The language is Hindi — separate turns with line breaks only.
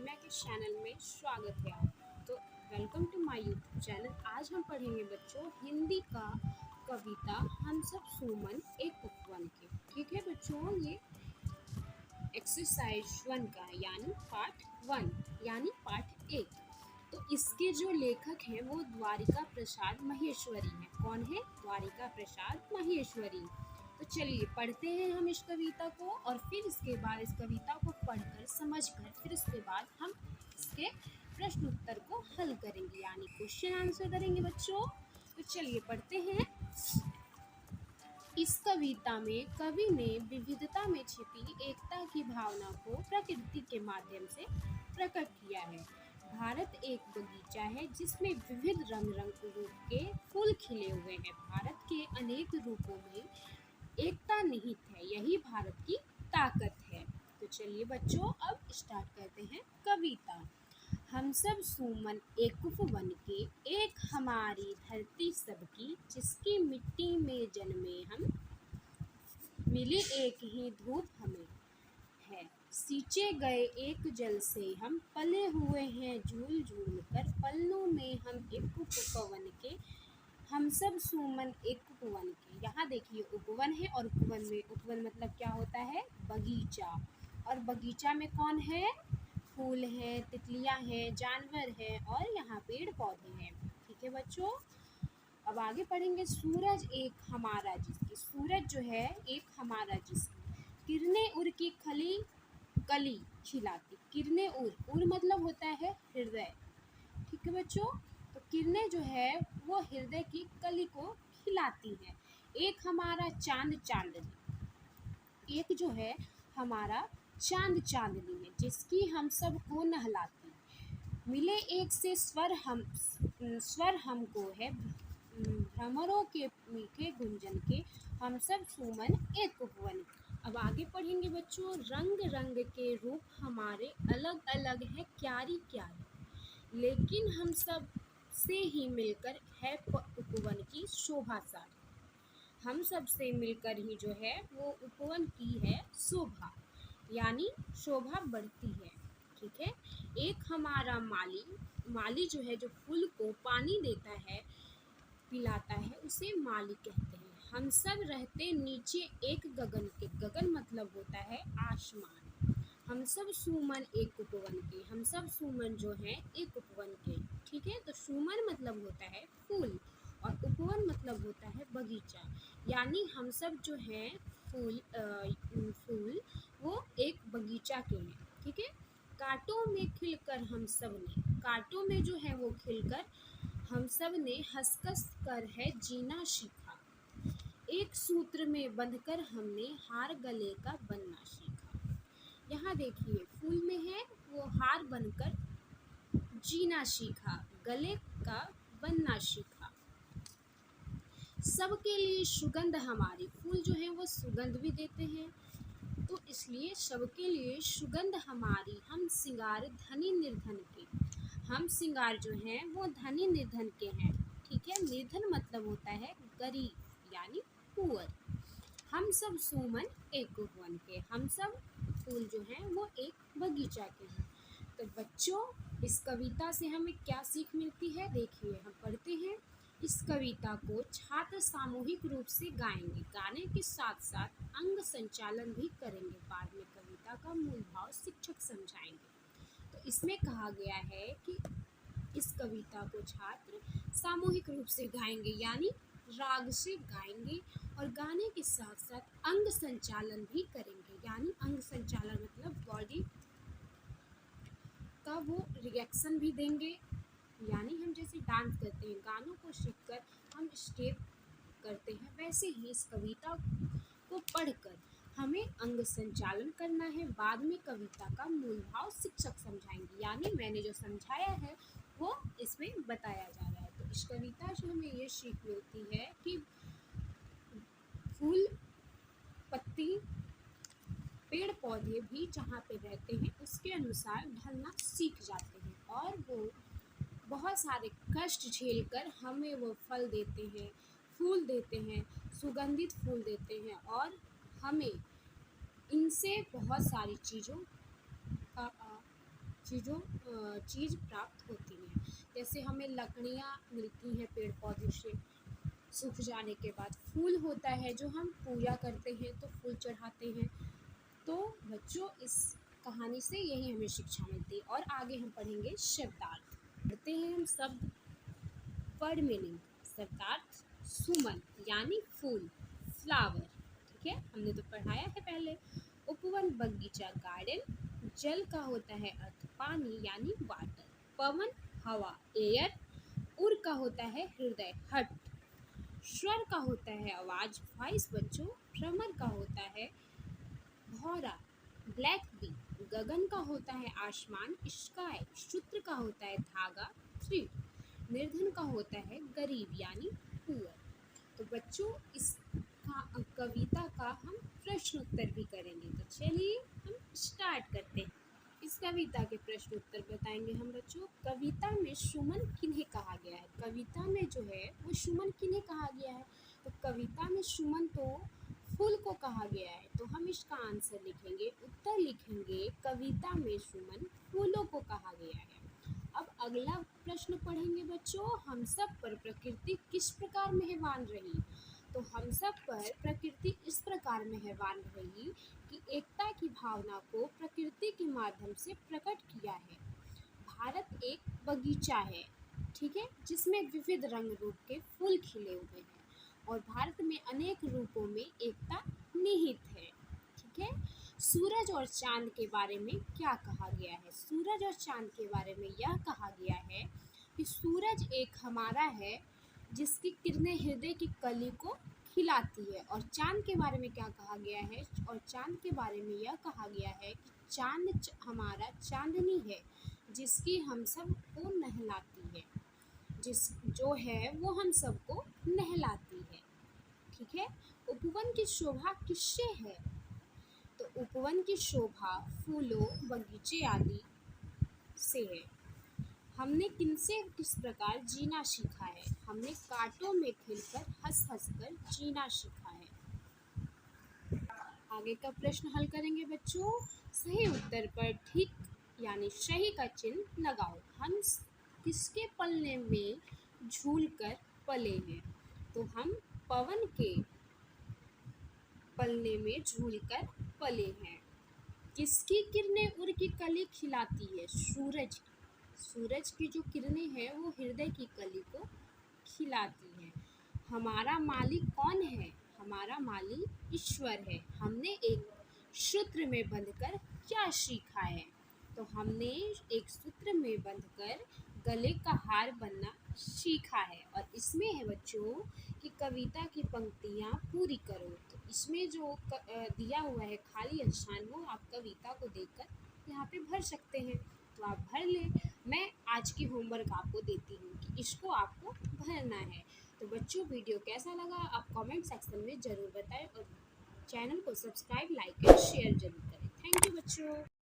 रम्या के चैनल में स्वागत है आप। तो welcome to my YouTube channel. आज हम पढ़ेंगे बच्चों हिंदी का कविता हम सब सुमन एक उपवन के। ठीक है बच्चों, ये एक्सरसाइज 1 का यानी पार्ट 1 यानी पार्ट 1। तो इसके जो लेखक हैं वो द्वारिका प्रसाद महेश्वरी हैं। कौन है? द्वारिका प्रसाद महेश्वरी। तो चलिए पढ़ते हैं हम इस कविता को और फिर इसके बाद इस कविता को पढ़कर समझकर फिर इसके बाद हम इसके प्रश्न उत्तर को हल करेंगे यानी क्वेश्चन आंसर करेंगे बच्चों। तो चलिए पढ़ते हैं। इस कविता में कवि ने विविधता में छिपी एकता की भावना को प्रकृति के माध्यम से प्रकट किया है। भारत एक बगीचा है जिसमें विविध रंग रूप के फूल खिले हुए हैं। भारत के अनेक रूपों में एकता निहित है, यही भारत की ताकत है। तो चलिए बच्चों अब स्टार्ट करते हैं कविता। हम सब सुमन एक उपवन के, एक हमारी धरती सबकी, जिसकी मिट्टी में जन्मे हम, मिली एक ही धूप हमें है, सींचे गए एक जल से हम, पले हुए हैं झूल झूल कर, पलनों में हम एक उपवन के, हम सब सुमन एक उपवन के। यहाँ देखिए उपवन है और उपवन में उपवन मतलब क्या होता है? बगीचा। और बगीचा में कौन है? फूल है, तितलियां हैं, जानवर है और यहाँ पेड़ पौधे हैं। ठीक है बच्चों, अब आगे पढ़ेंगे। सूरज एक हमारा जिसकी, सूरज जो है एक हमारा जिसकी, किरणें उर की खली कली खिलाती। किरणें उर मतलब होता है हृदय। ठीक है बच्चों, तो किरणें जो है वो हृदय की कली को खिलाती है। एक हमारा चांद चांदनी, एक जो है हमारा चांद चांदनी है जिसकी हम सब को नहलाती। मिले एक से स्वर हमको है, भ्रमरों के मीठे गुंजन के, हम सब सुमन एक उपवन। अब आगे पढ़ेंगे बच्चों। रंग रंग के रूप हमारे अलग अलग है क्यारी क्यारी, लेकिन हम सब से ही मिलकर है उपवन की शोभा सारी। हम सब से मिलकर ही जो है वो उपवन की है शोभा, यानी शोभा बढ़ती है। ठीक है, एक हमारा माली, माली जो है जो फूल को पानी देता है पिलाता है उसे माली कहते हैं। हम सब रहते नीचे एक गगन के, गगन मतलब होता है आसमान। हम सब सुमन एक उपवन के, हम सब सुमन जो है एक उपवन के। ठीक है, तो सुमन मतलब होता है फूल और उपवन मतलब होता है बगीचा, यानी हम सब जो है फूल वो एक बगीचा के हैं। ठीक है, कांटों में खिलकर हम सब ने, कांटों में जो है वो खिलकर हम सब ने हंस कर है जीना सीखा। एक सूत्र में बंधकर हमने हार गले का बनना सीखा। यहाँ देखिए फूल में है वो हार बनकर जीना सीखा, गले का बनना सीखा। सबके लिए सुगंध हमारी, फूल जो है वो सुगंध भी देते हैं, तो इसलिए सबके लिए सुगंध हमारी। हम सिंगार धनी निर्धन के, हम सिंगार जो हैं वो धनी निर्धन के हैं। ठीक है, निर्धन मतलब होता है गरीब यानी पुअर। हम सब सुमन एक उपवन के, हम सब फूल जो हैं वो एक बगीचा के हैं। तो बच्चों इस कविता से हमें क्या सीख मिलती है? देखिए हम पढ़ते हैं। इस कविता को छात्र सामूहिक रूप से गाएंगे, गाने के साथ साथ अंग संचालन भी करेंगे। बाद में कविता का मूल भाव शिक्षक समझाएंगे। तो इसमें कहा गया है कि इस कविता को छात्र सामूहिक रूप से गाएंगे यानी राग से गाएंगे और गाने के साथ साथ अंग संचालन भी करेंगे, यानी अंग संचालन मतलब बॉडी का वो रिएक्शन भी देंगे। यानी हम जैसे डांस करते हैं, गानों को सीखकर हम स्टेप करते हैं, वैसे ही इस कविता को पढ़कर हमें अंग संचालन करना है। बाद में कविता का मूल भाव शिक्षक समझाएंगे, यानी मैंने जो समझाया है वो इसमें बताया जा रहा है। तो इस कविता से हमें ये सीख मिलती है कि फूल पत्ती पेड़ पौधे भी जहाँ पे रहते हैं उसके अनुसार ढलना सीख जाते हैं और वो बहुत सारे कष्ट झेलकर हमें वो फल देते हैं, फूल देते हैं, सुगंधित फूल देते हैं और हमें इनसे बहुत सारी चीज़ों चीज़ प्राप्त होती हैं। जैसे हमें लकड़ियाँ मिलती हैं पेड़ पौधे से, सूख जाने के बाद फूल होता है जो हम पूजा करते हैं तो फूल चढ़ाते हैं। तो बच्चों इस कहानी से यही हमें शिक्षा मिलती है। और आगे हम पढ़ेंगे शब्दार्थ। पढ़ते हैं हम शब्द वर्ड मीनिंग। शब्दार्थ सुमन यानी फूल, फ्लावर। ठीक है, हमने तो पढ़ाया है पहले। उपवन बगीचा गार्डन। जल का होता है अर्थ पानी यानी वाटर। पवन हवा एयर। उर का होता है हृदय हट। स्वर का होता है आवाज वॉइस बच्चों। भ्रमर का होता है भौरा ब्लैक बी। गगन का होता है आसमान स्काई। सूत्र का होता है धागा थ्रेड। निर्धन का होता है गरीब यानी पुअर। तो बच्चों इस कविता का हम प्रश्न उत्तर भी करेंगे। तो चलिए हम स्टार्ट करते हैं। इस कविता के प्रश्न उत्तर बताएंगे हम बच्चों। कविता में सुमन किन्हें कहा गया है? कविता में जो है वो सुमन किन्हें कहा गया है? तो कविता में सुमन तो फूल को कहा गया है। तो हम इसका आंसर लिखेंगे, उत्तर लिखेंगे कविता में सुमन फूलों को कहा गया है। अब अगला प्रश्न पढ़ेंगे बच्चों। हम सब पर प्रकृति किस प्रकार मेहरबान रही? तो हम सब पर प्रकृति इस प्रकार मेहरबान रही कि एकता की भावना को प्रकृति के माध्यम से प्रकट किया है। भारत एक बगीचा है, ठीक है, जिसमें विविध रंग रूप के फूल खिले हुए हैं और भारत में अनेक रूपों में एकता निहित है। ठीक है। सूरज और चांद के बारे में क्या कहा गया है? सूरज और चांद के बारे में यह कहा गया है कि सूरज एक हमारा है जिसकी किरणें हृदय की कली को खिलाती है। और चांद के बारे में क्या कहा गया है? और चांद के बारे में यह कहा गया है कि चांद हमारा चांदनी है जिसकी हम सब को नहलाती है, जो है वो हम सबको नहलाती है। ठीक है। उपवन की शोभा किससे है? तो उपवन की शोभा फूलों बगीचे आदि से है। हमने किनसे किस प्रकार जीना सीखा है? हमने कांटों में खिलकर हंस हंस कर जीना सीखा है। आगे का प्रश्न हल करेंगे बच्चों। सही उत्तर पर ठीक यानी सही का चिन्ह लगाओ। हम किसके पलने में झूल कर पले हैं? तो हम पवन के पलने में झूल कर पले हैं। किसकी किरणें उर की कली खिलाती है? सूरज। सूरज की जो किरणें हैं वो हृदय की कली को खिलाती हैं। हमारा मालिक कौन है? हमारा मालिक ईश्वर है। हमने एक सूत्र में बंधकर क्या सीखा है? तो हमने एक सूत्र में बंधकर गले का हार बनना सीखा है। और इसमें है बच्चों कि कविता की पंक्तियाँ पूरी करो। तो इसमें जो दिया हुआ है खाली स्थान वो आप कविता को देखकर यहाँ पे भर सकते हैं। तो आप भर लें। मैं आज की होमवर्क आपको देती हूँ कि इसको आपको भरना है। तो बच्चों वीडियो कैसा लगा आप कमेंट सेक्शन में ज़रूर बताएं और चैनल को सब्सक्राइब लाइक एंड शेयर जरूर करें। थैंक यू बच्चों।